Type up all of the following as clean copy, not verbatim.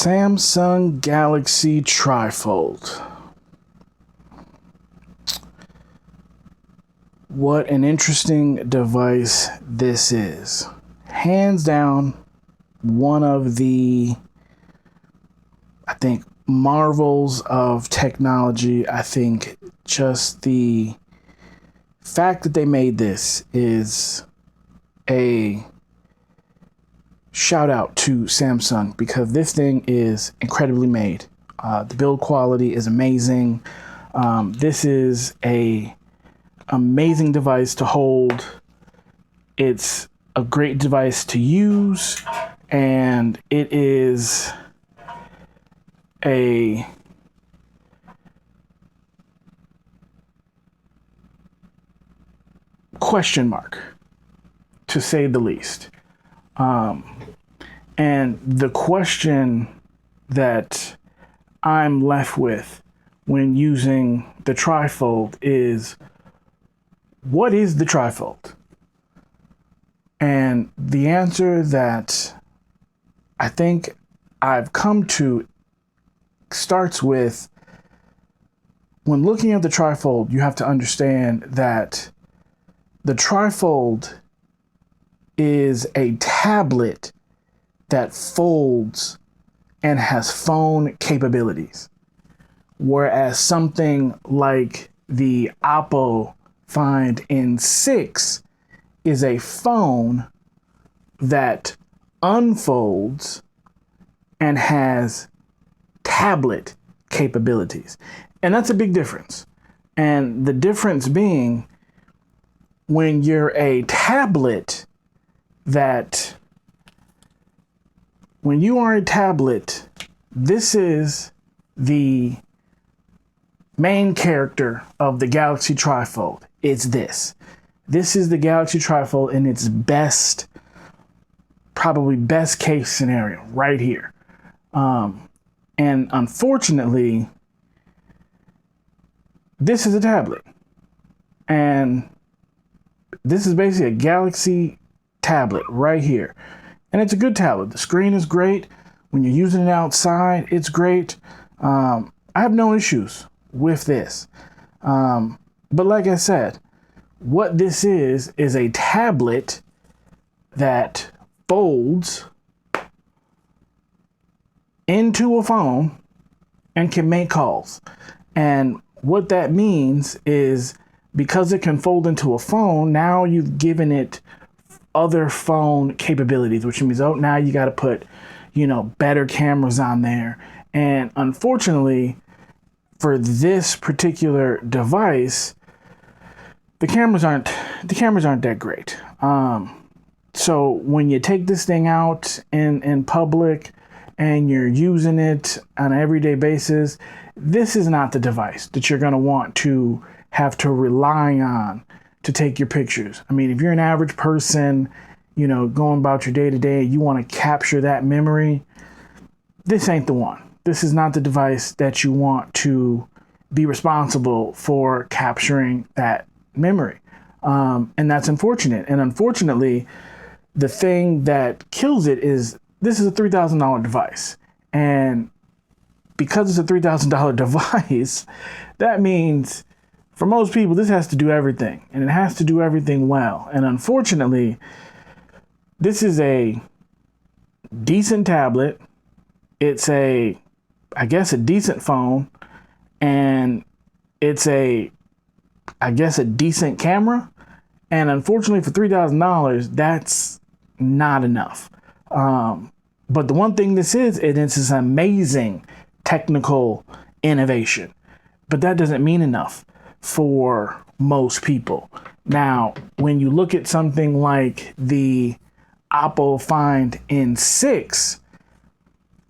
Samsung Galaxy TriFold. What an interesting device this is. Hands down, one of the, I think, marvels of technology. I think just the fact that they made this is a shout out to Samsung, because this thing is incredibly made. The build quality is amazing. This is a amazing device to hold. It's a great device to use, and it is a question mark, to say the least. And the question that I'm left with when using the TriFold is, what is the TriFold? And the answer that I think I've come to starts with, when looking at the TriFold, you have to understand that the TriFold is a tablet that folds and has phone capabilities. Whereas something like the Oppo Find N6 is a phone that unfolds and has tablet capabilities. And that's a big difference. And the difference being, when you're a tablet, when you are a tablet, this is the main character of the Galaxy TriFold. It's this. This is the Galaxy TriFold in its best, probably best case scenario right here. And unfortunately, this is a tablet. And this is basically a Galaxy tablet right here. And it's a good tablet. The screen is great. When you're using it outside, it's great. I have no issues with this. But like I said, what this is a tablet that folds into a phone and can make calls. And what that means is, because it can fold into a phone, now you've given it other phone capabilities, which means, oh, now you got to put, better cameras on there. And unfortunately, for this particular device, the cameras aren't that great. So when you take this thing out in public and you're using it on an everyday basis, this is not the device that you're going to want to have to rely on to take your pictures. I mean, if you're an average person, going about your day to day, you want to capture that memory, this ain't the one. This is not the device that you want to be responsible for capturing that memory. And that's unfortunate. And unfortunately, the thing that kills it is, this is a $3,000 device. And because it's a $3,000 device, that means for most people, this has to do everything, and it has to do everything well. And unfortunately, this is a decent tablet. It's a decent phone, and it's a decent camera. And unfortunately, for $3,000, that's not enough. But the one thing this is, it's this amazing technical innovation. But that doesn't mean enough for most people. Now, when you look at something like the Oppo Find N6,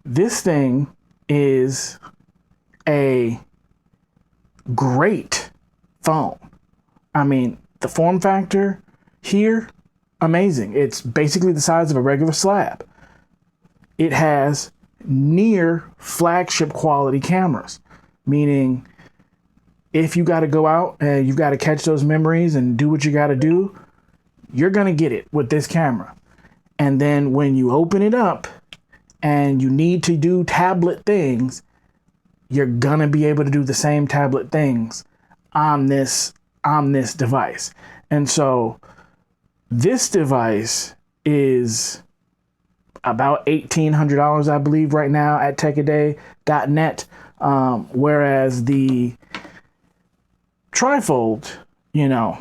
this thing is a great phone. I mean, the form factor here, amazing. It's basically the size of a regular slab. It has near flagship quality cameras, meaning if you got to go out and you've got to catch those memories and do what you got to do, you're going to get it with this camera. And then when you open it up, and you need to do tablet things, you're gonna be able to do the same tablet things on this device. And so this device is about $1,800, I believe, right now at techaday.net. Whereas the TriFold, you know,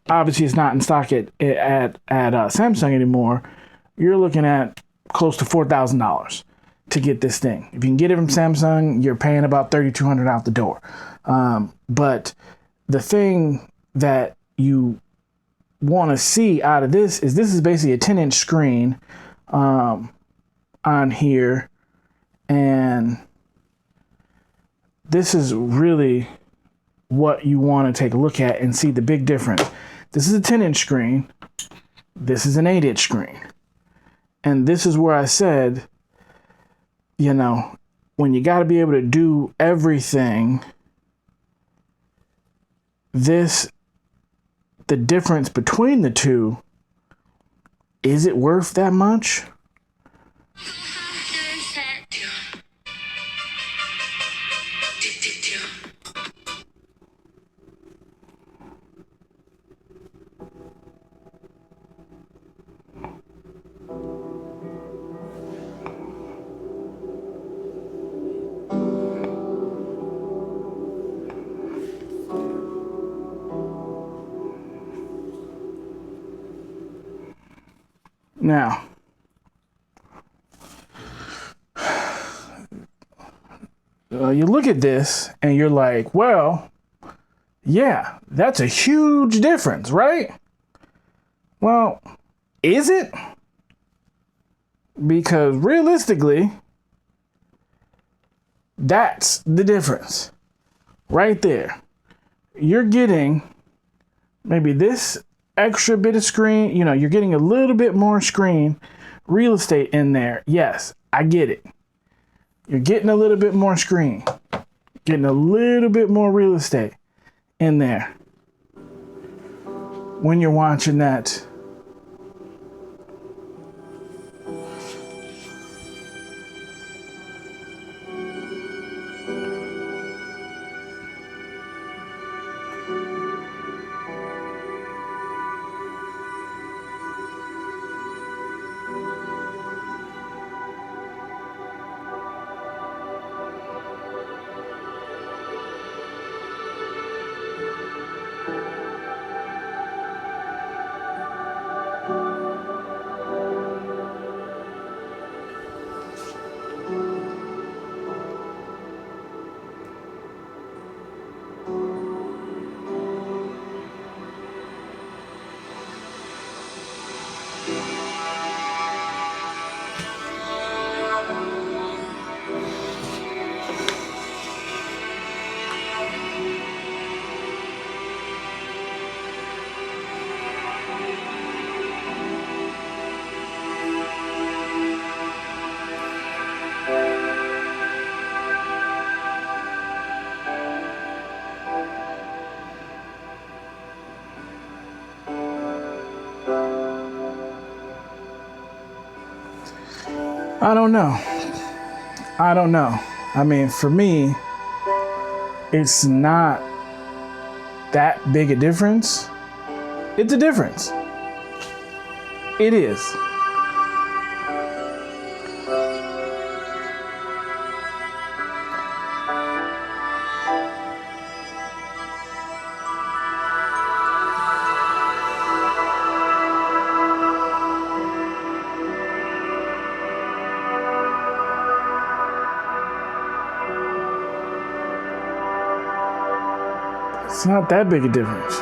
obviously it's not in stock at Samsung anymore. You're looking at close to $4,000 to get this thing. If you can get it from Samsung, you're paying about $3,200 out the door. But the thing that you want to see out of this is basically a 10-inch screen on here, and this is really what you want to take a look at and see the big difference. This is a 10-inch screen. This is an 8-inch screen. And this is where I said, you know, when you got to be able to do everything, the difference between the two, is it worth that much? Now, you look at this and you're like, well, yeah, that's a huge difference, right? Well, is it? Because realistically, that's the difference right there. You're getting maybe this extra bit of screen, you know, you're getting a little bit more screen real estate in there. Yes, I get it. You're getting a little bit more screen, getting a little bit more real estate in there when you're watching that. I don't know. I mean, for me, it's not that big a difference. It's a difference. It is. It's not that big a difference.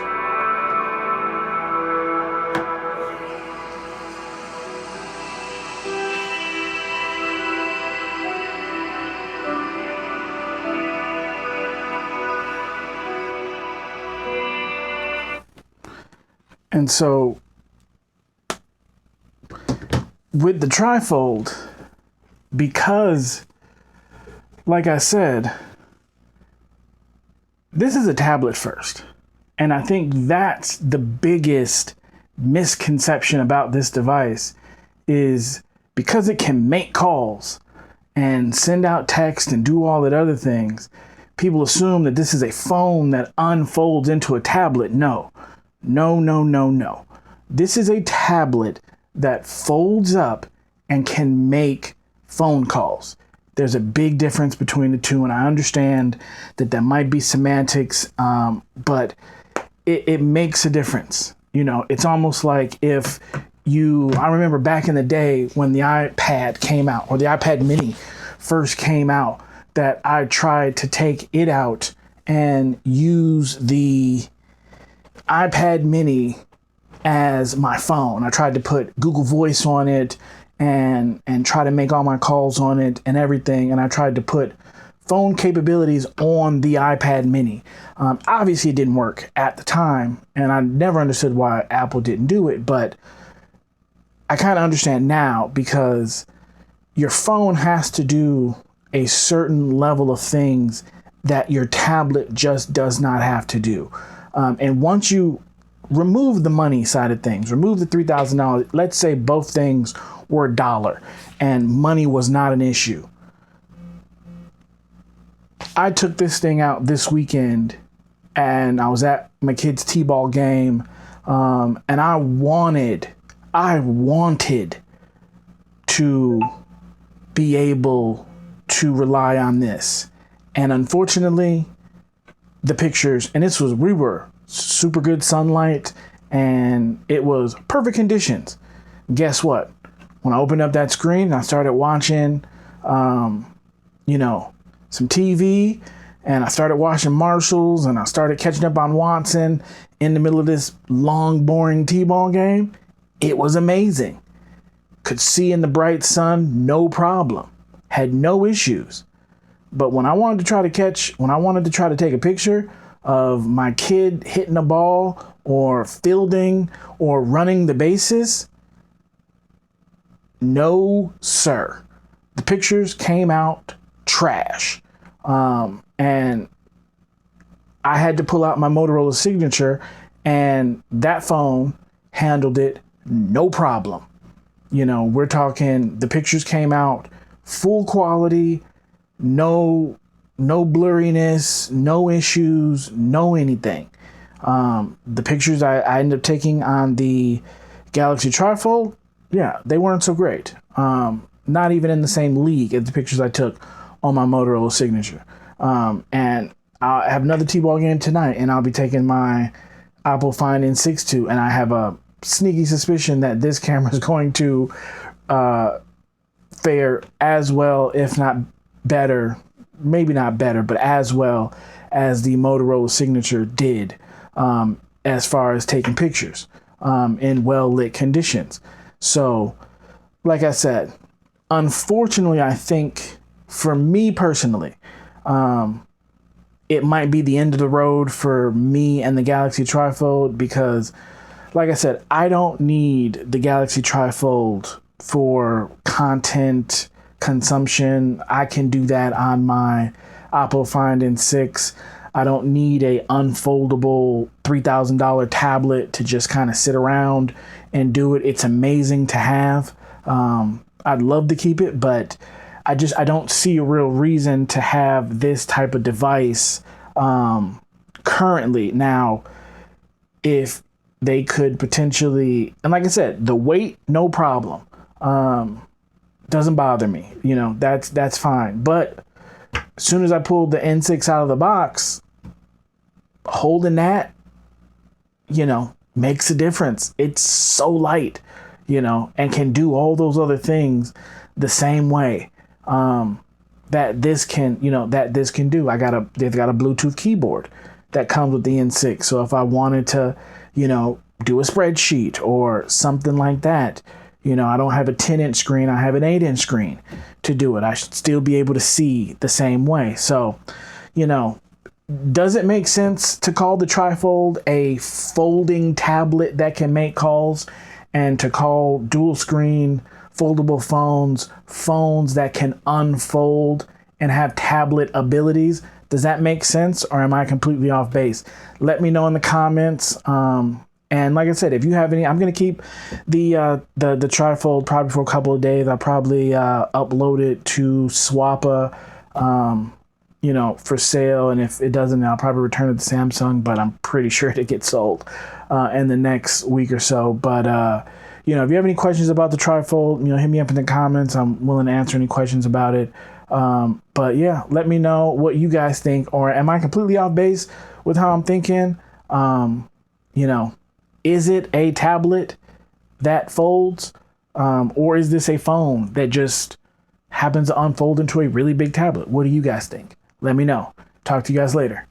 And so with the TriFold, because like I said, this is a tablet first. And I think that's the biggest misconception about this device is because it can make calls and send out text and do all that other things, people assume that this is a phone that unfolds into a tablet. No. This is a tablet that folds up and can make phone calls. There's a big difference between the two, and I understand that there might be semantics, but it makes a difference. You know, it's almost like if I remember back in the day when the iPad came out, or the iPad mini first came out, that I tried to take it out and use the iPad mini as my phone. I tried to put Google Voice on it and try to make all my calls on it and everything. And I tried to put phone capabilities on the iPad mini. Obviously, it didn't work at the time, and I never understood why Apple didn't do it, but I kind of understand now, because your phone has to do a certain level of things that your tablet just does not have to do. And once you remove the money side of things, remove the $3,000, let's say both things were $1 and money was not an issue. I took this thing out this weekend and I was at my kid's t-ball game, and I wanted to be able to rely on this. And unfortunately, the pictures, and we were super good sunlight and it was perfect conditions. Guess what? When I opened up that screen, I started watching, some TV, and I started watching Marshalls, and I started catching up on Watson in the middle of this long, boring t-ball game. It was amazing. Could see in the bright sun, no problem. Had no issues. But when I wanted to try to take a picture of my kid hitting a ball or fielding or running the bases, no, sir. The pictures came out trash. And I had to pull out my Motorola Signature, and that phone handled it no problem. You know, we're talking, the pictures came out full quality, no blurriness, no issues, no anything. The pictures I ended up taking on the Galaxy TriFold, yeah, they weren't so great. Not even in the same league as the pictures I took on my Motorola Signature. And I have another t-ball game tonight, and I'll be taking my Oppo Find N6 to, and I have a sneaky suspicion that this camera is going to fare as well, if not better, maybe not better, but as well as the Motorola Signature did, as far as taking pictures in well-lit conditions. So, like I said, unfortunately, I think for me personally, it might be the end of the road for me and the Galaxy TriFold, because, like I said, I don't need the Galaxy TriFold for content consumption. I can do that on my Oppo Find N6. I don't need a unfoldable $3,000 tablet to just kind of sit around and do it. It's amazing to have. I'd love to keep it, but I don't see a real reason to have this type of device currently. Now, if they could potentially, and like I said, the weight, no problem. Doesn't bother me. You know, that's fine. But as soon as I pulled the N6 out of the box, holding that, makes a difference. It's so light, and can do all those other things the same way that this can do. They've got a Bluetooth keyboard that comes with the N6. So if I wanted to, do a spreadsheet or something like that, I don't have a 10-inch screen. I have an 8-inch screen to do it. I should still be able to see the same way. So, does it make sense to call the TriFold a folding tablet that can make calls, and to call dual screen foldable phones that can unfold and have tablet abilities? Does that make sense, or am I completely off base? Let me know in the comments. And like I said, if you have any, I'm gonna keep the trifold probably for a couple of days. I'll probably upload it to Swappa, you know, for sale. And if it doesn't, I'll probably return it to Samsung. But I'm pretty sure it gets sold in the next week or so. But you know, if you have any questions about the trifold, you know, hit me up in the comments. I'm willing to answer any questions about it. But yeah, let me know what you guys think, or am I completely off base with how I'm thinking? You know, is it a tablet that folds, or is this a phone that just happens to unfold into a really big tablet? What do you guys think? Let me know. Talk to you guys later.